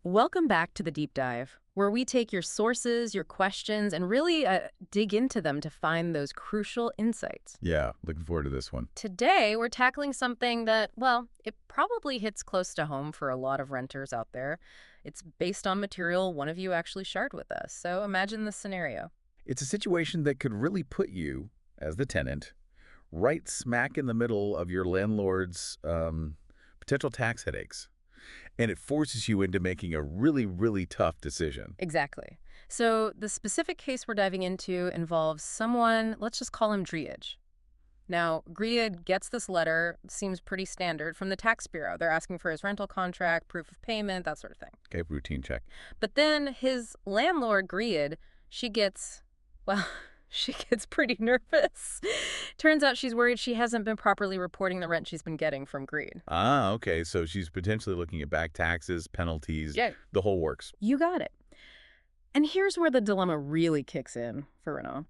Welcome back to the deep dive, where we take your sources, your questions, and really dig into them to find those crucial insights. Yeah, looking forward to this one. Today, we're tackling something that, well, it probably hits close to home for a lot of renters out there. It's based on material one of you actually shared with us. So imagine this scenario. It's a situation that could really put you, as the tenant, right smack in the middle of your landlord's potential tax headaches. And it forces you into making a really, really tough decision. Exactly. So the specific case we're diving into involves someone, let's just call him Driage. Now, Griad gets this letter, seems pretty standard, from the tax bureau. They're asking for his rental contract, proof of payment, that sort of thing. Okay, routine check. But then his landlord, Griad, she gets, well, she gets pretty nervous. Turns out she's worried she hasn't been properly reporting the rent she's been getting from Griad. Ah, okay, so she's potentially looking at back taxes, penalties, Yeah. the whole works. You got it. And here's where the dilemma really kicks in for Renault.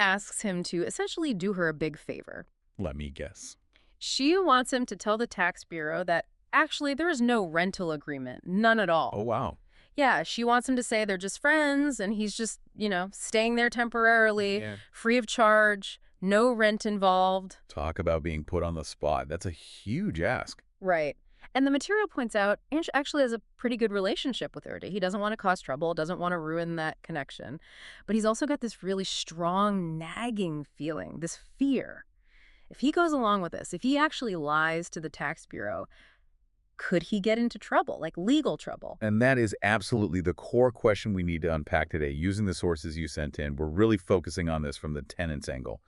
Asks him to essentially do her a big favor. Let me guess. She wants him to tell the tax bureau that actually there is no rental agreement, none at Oh, all. wow. Yeah, she wants him to say they're just friends and he's just, staying there temporarily, Yeah. free of charge, no rent involved. Talk about being put on the spot. That's a huge ask. Right. And the material points out Ange actually has a pretty good relationship with Erda. He doesn't want to cause trouble, doesn't want to ruin that connection. But he's also got this really strong, nagging feeling, this fear. If he goes along with this, if he actually lies to the tax bureau, could he get into trouble, like legal trouble? And that is absolutely the core question we need to unpack today. Using the sources you sent in, we're really focusing on this from the tenant's angle.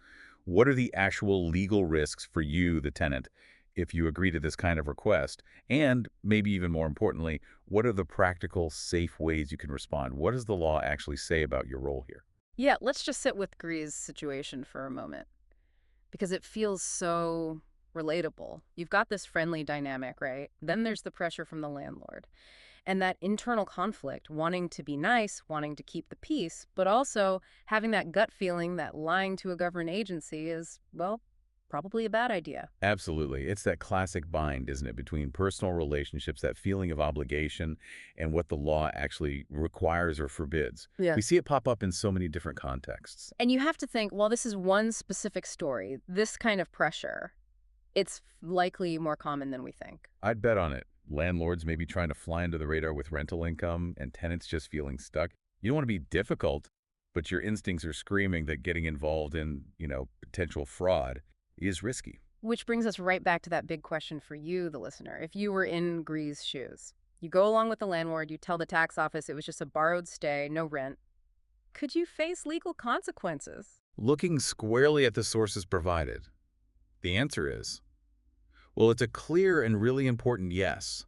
What are the actual legal risks for you, the tenant, if you agree to this kind of request? And maybe even more importantly, what are the practical, safe ways you can respond? What does the law actually say about your role here? Yeah, let's just sit with Gree's situation for a moment because it feels so relatable. You've got this friendly dynamic, right? Then there's the pressure from the landlord and that internal conflict, wanting to be nice, wanting to keep the peace, but also having that gut feeling that lying to a government agency is, well, probably a bad idea. Absolutely. It's that classic bind, isn't it, between personal relationships, that feeling of obligation, and what the law actually requires or forbids. Yeah. We see it pop up in so many different contexts. And you have to think, well, this is one specific story, this kind of pressure, it's likely more common than we think. I'd bet on it. Landlords may be trying to fly under the radar with rental income and tenants just feeling stuck. You don't want to be difficult, but your instincts are screaming that getting involved in, potential fraud is risky. Which brings us right back to that big question for you, the listener. If you were in Gree's shoes, you go along with the landlord, you tell the tax office it was just a borrowed stay, no rent. Could you face legal consequences? Looking squarely at the sources provided, the answer is, well, it's a clear and really important yes.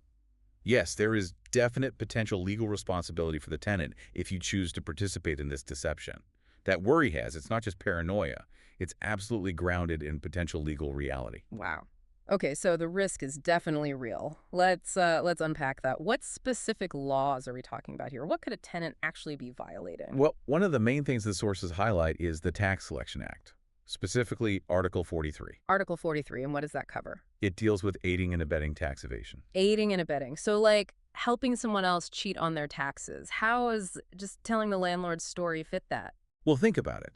Yes, there is definite potential legal responsibility for the tenant if you choose to participate in this deception. That worry has, it's not just paranoia. It's absolutely grounded in potential legal reality. Wow. Okay, so the risk is definitely real. Let's unpack that. What specific laws are we talking about here? What could a tenant actually be violating? Well, one of the main things the sources highlight is the Tax Selection Act, specifically Article 43. Article 43, and what does that cover? It deals with aiding and abetting tax evasion. Aiding and abetting. So like helping someone else cheat on their taxes. How is just telling the landlord's story fit that? Well, think about it.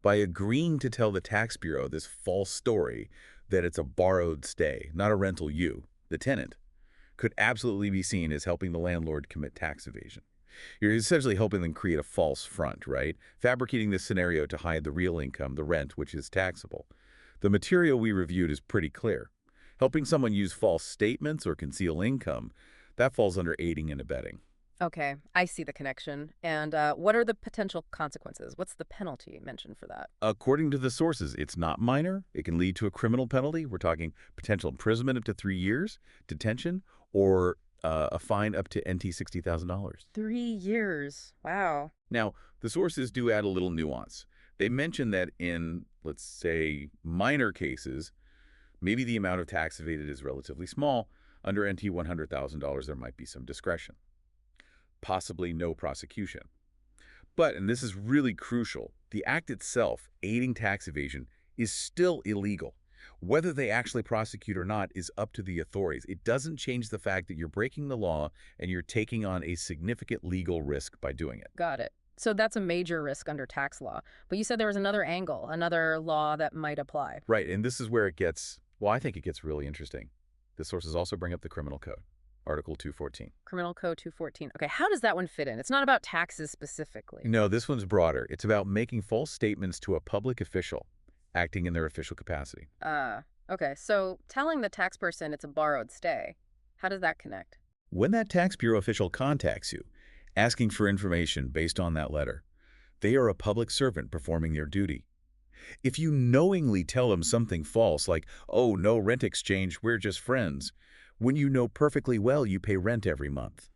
By agreeing to tell the tax bureau this false story that it's a borrowed stay, not a rental, you, the tenant, could absolutely be seen as helping the landlord commit tax evasion. You're essentially helping them create a false front, right? Fabricating this scenario to hide the real income, the rent, which is taxable. The material we reviewed is pretty clear. Helping someone use false statements or conceal income, that falls under aiding and abetting. Okay, I see the connection. And what are the potential consequences? What's the penalty mentioned for that? According to the sources, it's not minor. It can lead to a criminal penalty. We're talking potential imprisonment up to 3 years, detention, or a fine up to NT $60,000. 3 years. Wow. Now, the sources do add a little nuance. They mention that in, let's say, minor cases, maybe the amount of tax evaded is relatively small. Under NT $100,000, there might be some discretion. Possibly no prosecution. But, and this is really crucial, the act itself, aiding tax evasion, is still illegal. Whether they actually prosecute or not is up to the authorities. It doesn't change the fact that you're breaking the law and you're taking on a significant legal risk by doing it. Got it. So that's a major risk under tax law. But you said there was another angle, another law that might apply. Right, and this is where it gets, well, I think it gets really interesting. The sources also bring up the criminal code, Article 214. Criminal Code 214. Okay, how does that one fit in? It's not about taxes specifically. No, this one's broader. It's about making false statements to a public official, acting in their official capacity. Okay, so telling the tax person it's a borrowed stay, how does that connect? When that tax bureau official contacts you, asking for information based on that letter, they are a public servant performing their duty. If you knowingly tell them something false like, oh, no rent exchange, we're just friends, when you know perfectly well you pay rent every month.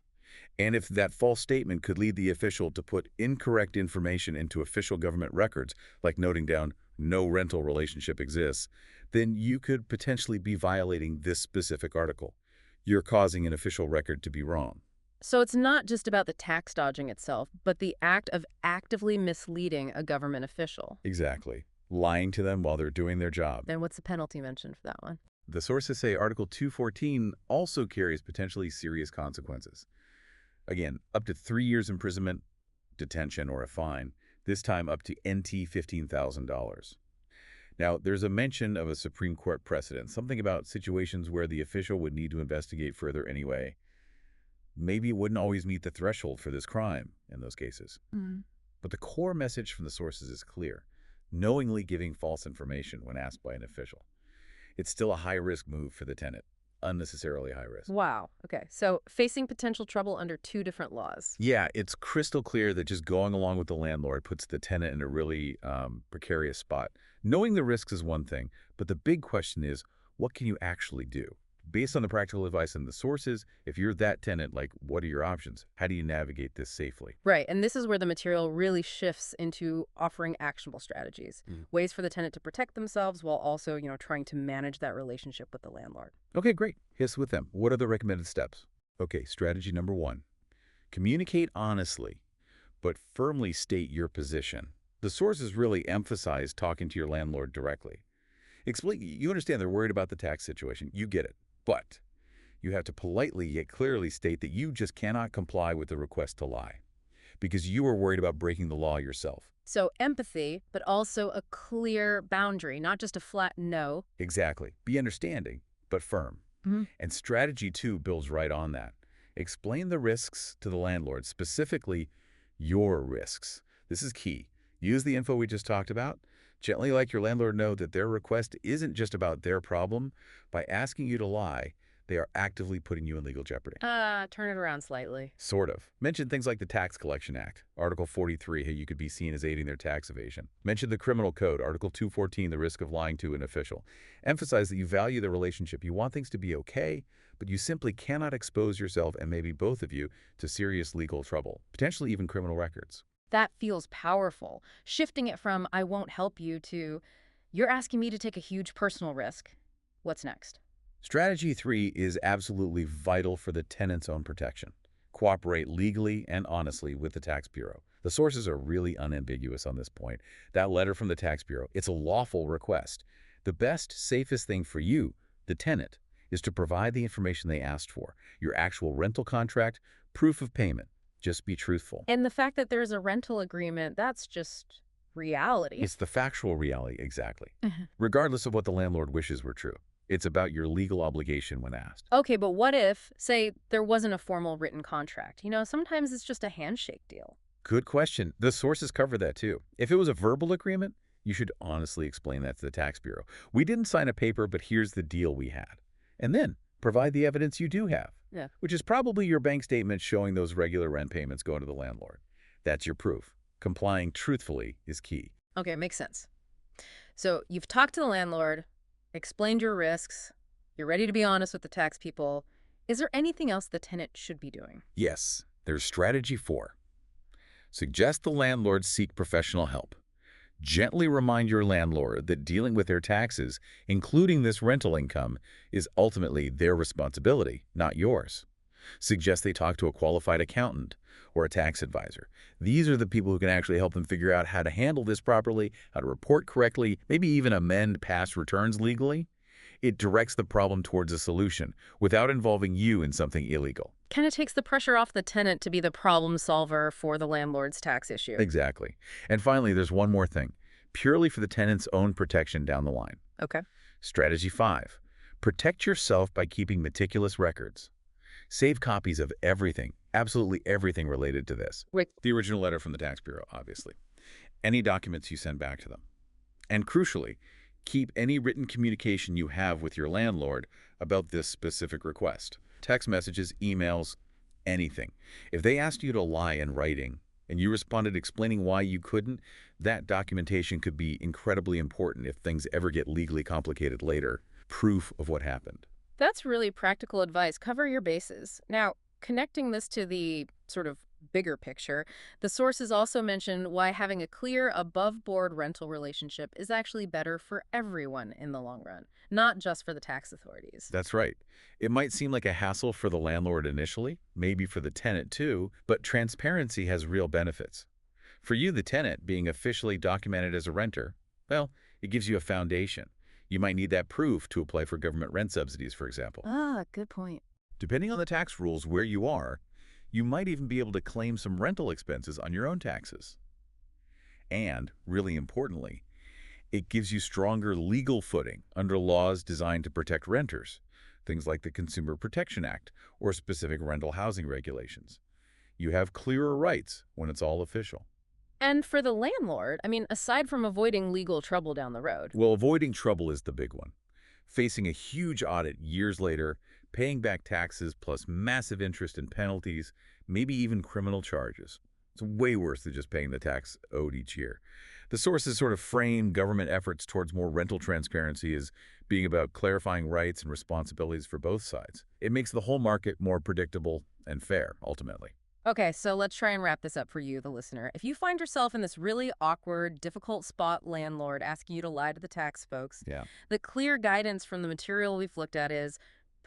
And if that false statement could lead the official to put incorrect information into official government records, like noting down no rental relationship exists, then you could potentially be violating this specific article. You're causing an official record to be wrong. So it's not just about the tax dodging itself, but the act of actively misleading a government official. Exactly. Lying to them while they're doing their job. Then what's the penalty mentioned for that one? The sources say Article 214 also carries potentially serious consequences. Again, up to 3 years imprisonment, detention, or a fine, this time up to NT $15,000. Now, there's a mention of a Supreme Court precedent, something about situations where the official would need to investigate further anyway. Maybe it wouldn't always meet the threshold for this crime in those cases. But the core message from the sources is clear: knowingly giving false information when asked by an official. It's still a high-risk move for the tenant, unnecessarily high risk. Wow. Okay, so facing potential trouble under two different laws. Yeah, it's crystal clear that just going along with the landlord puts the tenant in a really precarious spot. Knowing the risks is one thing, but the big question is, what can you actually do? Based on the practical advice and the sources, if you're that tenant, like, what are your options? How do you navigate this safely? Right, and this is where the material really shifts into offering actionable strategies, ways for the tenant to protect themselves while also, trying to manage that relationship with the landlord. Okay, great. Hit us with them. What are the recommended steps? Okay, strategy number 1. Communicate honestly, but firmly state your position. The sources really emphasize talking to your landlord directly. Explain, you understand they're worried about the tax situation. You get it. But you have to politely yet clearly state that you just cannot comply with the request to lie because you are worried about breaking the law yourself. So empathy, but also a clear boundary, not just a flat no. Exactly. Be understanding, but firm. And strategy 2 builds right on that. Explain the risks to the landlord, specifically your risks. This is key. Use the info we just talked about. Gently let your landlord know that their request isn't just about their problem. By asking you to lie, they are actively putting you in legal jeopardy. Turn it around slightly. Sort of. Mention things like the Tax Collection Act, Article 43, how you could be seen as aiding their tax evasion. Mention the Criminal Code, Article 214, the risk of lying to an official. Emphasize that you value the relationship. You want things to be okay, but you simply cannot expose yourself and maybe both of you to serious legal trouble, potentially even criminal records. That feels powerful. Shifting it from I won't help you to you're asking me to take a huge personal risk. What's next? Strategy 3 is absolutely vital for the tenant's own protection. Cooperate legally and honestly with the tax bureau. The sources are really unambiguous on this point. That letter from the tax bureau, it's a lawful request. The best, safest thing for you, the tenant, is to provide the information they asked for, your actual rental contract, proof of payment. Just be truthful. And the fact that there's a rental agreement, that's just reality. It's the factual reality, exactly. Regardless of what the landlord wishes were true. It's about your legal obligation when asked. Okay, but what if, say, there wasn't a formal written contract? Sometimes it's just a handshake deal. Good question. The sources cover that too. If it was a verbal agreement, you should honestly explain that to the tax bureau. We didn't sign a paper, but here's the deal we had. And then provide the evidence you do have. Yeah. Which is probably your bank statement showing those regular rent payments going to the landlord. That's your proof. Complying truthfully is key. Okay, makes sense. So you've talked to the landlord, explained your risks, you're ready to be honest with the tax people. Is there anything else the tenant should be doing? Yes, there's strategy 4. Suggest the landlord seek professional help. Gently remind your landlord that dealing with their taxes, including this rental income, is ultimately their responsibility, not yours. Suggest they talk to a qualified accountant or a tax advisor. These are the people who can actually help them figure out how to handle this properly, how to report correctly, maybe even amend past returns legally. It directs the problem towards a solution without involving you in something illegal. Kind of takes the pressure off the tenant to be the problem solver for the landlord's tax issue. Exactly. And finally, there's one more thing, purely for the tenant's own protection down the line. Okay. Strategy 5. Protect yourself by keeping meticulous records. Save copies of everything, absolutely everything related to this. Wait. The original letter from the tax bureau, obviously. Any documents you send back to them. And crucially, keep any written communication you have with your landlord about this specific request. Text messages, emails, anything. If they asked you to lie in writing and you responded explaining why you couldn't, that documentation could be incredibly important if things ever get legally complicated later. Proof of what happened. That's really practical advice. Cover your bases. Now, connecting this to the sort of bigger picture, the sources also mention why having a clear, above-board rental relationship is actually better for everyone in the long run, not just for the tax authorities. That's right. It might seem like a hassle for the landlord initially, maybe for the tenant too, but transparency has real benefits. For you, the tenant, being officially documented as a renter, well, it gives you a foundation. You might need that proof to apply for government rent subsidies, for example. Ah, good point. Depending on the tax rules where you are, you might even be able to claim some rental expenses on your own taxes. And, really importantly, it gives you stronger legal footing under laws designed to protect renters, things like the Consumer Protection Act or specific rental housing regulations. You have clearer rights when it's all official. And for the landlord, I mean, aside from avoiding legal trouble down the road. Well, avoiding trouble is the big one. Facing a huge audit years later, paying back taxes plus massive interest and penalties, maybe even criminal charges. It's way worse than just paying the tax owed each year. The sources sort of frame government efforts towards more rental transparency as being about clarifying rights and responsibilities for both sides. It makes the whole market more predictable and fair, ultimately. Okay, so let's try and wrap this up for you, the listener. If you find yourself in this really awkward, difficult spot landlord asking you to lie to the tax folks, Yeah. the clear guidance from the material we've looked at is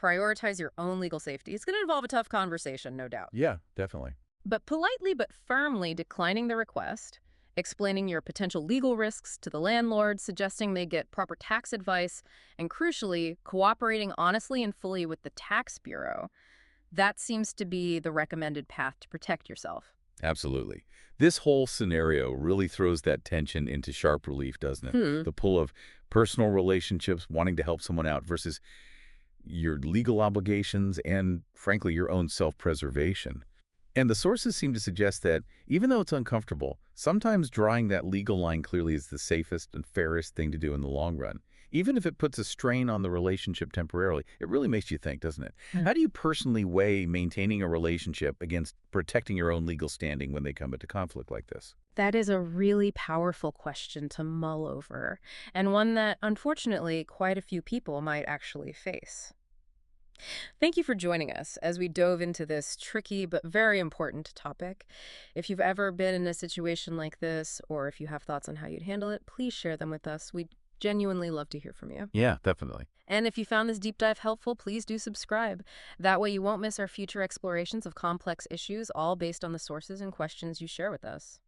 prioritize your own legal safety. It's going to involve a tough conversation, no doubt. Yeah, definitely. But politely but firmly declining the request, explaining your potential legal risks to the landlord, suggesting they get proper tax advice, and crucially, cooperating honestly and fully with the tax bureau. That seems to be the recommended path to protect yourself. Absolutely. This whole scenario really throws that tension into sharp relief, doesn't it? The pull of personal relationships, wanting to help someone out versus your legal obligations and, frankly, your own self-preservation. And the sources seem to suggest that, even though it's uncomfortable, sometimes drawing that legal line clearly is the safest and fairest thing to do in the long run. Even if it puts a strain on the relationship temporarily, it really makes you think, doesn't it? How do you personally weigh maintaining a relationship against protecting your own legal standing when they come into conflict like this? That is a really powerful question to mull over, and one that, unfortunately, quite a few people might actually face. Thank you for joining us as we dove into this tricky but very important topic. If you've ever been in a situation like this, or if you have thoughts on how you'd handle it, please share them with us. We'd genuinely love to hear from you. Yeah, definitely. And if you found this deep dive helpful, please do subscribe. That way you won't miss our future explorations of complex issues, all based on the sources and questions you share with us.